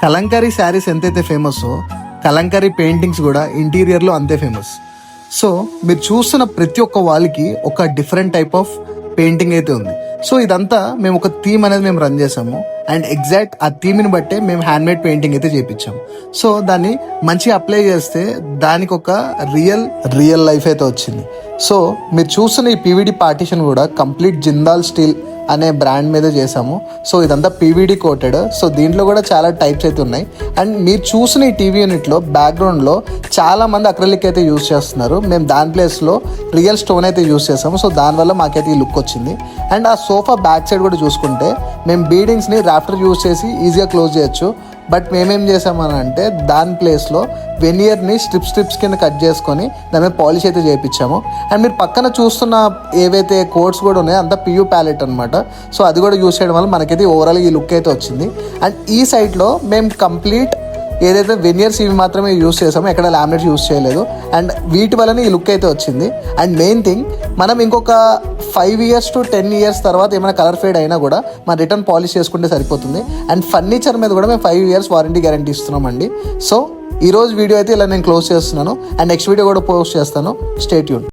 కలంకారీ శారీస్ ఎంతైతే ఫేమస్సో కలంకారీ పెయింటింగ్స్ కూడా ఇంటీరియర్లో అంతే ఫేమస్. సో మీరు చూస్తున్న ప్రతి ఒక్క వాళ్ళకి ఒక డిఫరెంట్ టైప్ ఆఫ్ పెయింటింగ్ అయితే ఉంది. సో ఇదంతా మేము ఒక థీమ్ అనేది మేము రన్ చేసాము అండ్ ఎగ్జాక్ట్ ఆ థీమ్ని బట్టే మేము హ్యాండ్మేడ్ పెయింటింగ్ అయితే చేయించాము. సో దాన్ని మంచిగా అప్లై చేస్తే దానికి ఒక రియల్ లైఫ్ అయితే వచ్చింది. సో మీరు చూస్తున్న ఈ పీవీడీ పార్టీషన్ కూడా కంప్లీట్ జిందాల్ స్టీల్ అనే బ్రాండ్ మీద చేసాము. సో ఇదంతా పీవీడీ కోటెడ్. సో దీంట్లో కూడా చాలా టైప్స్ అయితే ఉన్నాయి. అండ్ మీరు చూసిన ఈ టీవీ యూనిట్లో బ్యాక్గ్రౌండ్లో చాలా మంది అక్రిలిక్ అయితే యూస్ చేస్తున్నారు. మేము దాని ప్లేస్లో రియల్ స్టోన్ అయితే యూస్ చేసాము. సో దానివల్ల మాకైతే ఈ లుక్ వచ్చింది. అండ్ ఆ సోఫా బ్యాక్ సైడ్ కూడా చూసుకుంటే మేము బీడింగ్స్ని రాఫ్టర్ యూస్ చేసి ఈజీగా క్లోజ్ చేయొచ్చు. బట్ మేమేం చేసామని అంటే దాని ప్లేస్లో వెనియర్ని స్ట్రిప్స్ కింద కట్ చేసుకొని దాని మీద పాలిష్ అయితే చేయించాము. అండ్ మీరు పక్కన చూస్తున్న ఏవైతే కోడ్స్ కూడా ఉన్నాయో అంతా పియూ ప్యాలెట్ అనమాట. సో అది కూడా యూస్ చేయడం వల్ల మనకైతే ఓవరాల్ ఈ లుక్ అయితే వచ్చింది. అండ్ ఈ సైడ్లో మేము కంప్లీట్ ఏదైతే వెనియర్స్ ఇవి మాత్రమే యూస్ చేసామో ఎక్కడ లామినేట్స్ యూస్ చేయలేదు. అండ్ వీటి వల్లనే ఈ లుక్ అయితే వచ్చింది. అండ్ మెయిన్ థింగ్ మనం ఇంకొక 5 years to 10 years తర్వాత ఏమైనా కలర్ ఫేడ్ అయినా కూడా మనం రిటర్న్ పాలిష్ చేసుకుంటే సరిపోతుంది. అండ్ ఫర్నిచర్ మీద కూడా మేము 5 years వారంటీ గ్యారంటీ ఇస్తున్నామండి. సో ఈరోజు వీడియో అయితే ఇలా నేను క్లోజ్ చేస్తున్నాను. అండ్ నెక్స్ట్ వీడియో కూడా పోస్ట్ చేస్తాను. Stay tune.